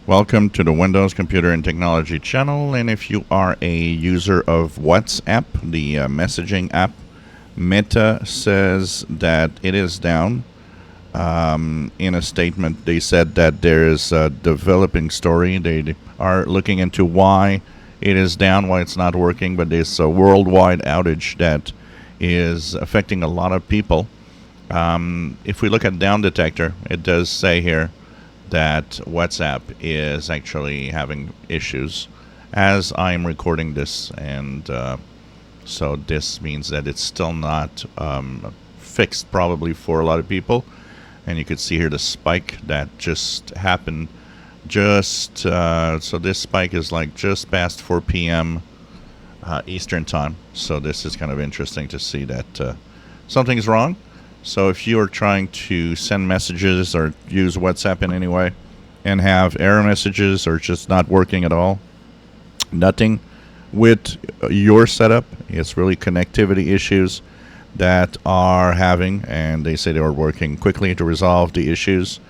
Welcome to the Windows Computer and Technology channel, and if you are a user of WhatsApp, the messaging app, Meta says that it is down. In a statement, they said that there is a developing story. They are looking into why it is down, why it's not working, but there's a worldwide outage that is affecting a lot of people. If we look at Down Detector, it does say here that WhatsApp is actually having issues as I'm recording this, and so this means that it's still not fixed probably for a lot of people. And you could see here the spike that just happened so this spike is like just past 4 p.m. Eastern time, so this is kind of interesting to see that something's wrong. So if you are trying to send messages or use WhatsApp in any way and have error messages or just not working at all, nothing with your setup, it's really connectivity issues that are having, and they say they are working quickly to resolve the issues.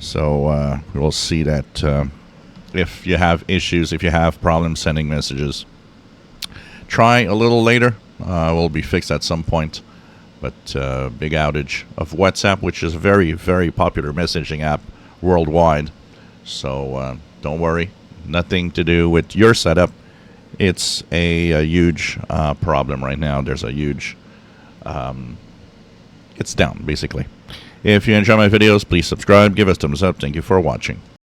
So we'll see that if you have issues, if you have problems sending messages, try a little later. Will be fixed at some point. But big outage of WhatsApp, which is a very, very popular messaging app worldwide. So don't worry, nothing to do with your setup. It's a huge problem right now. There's a huge, it's down, basically. If you enjoy my videos, please subscribe, give us a thumbs up. Thank you for watching.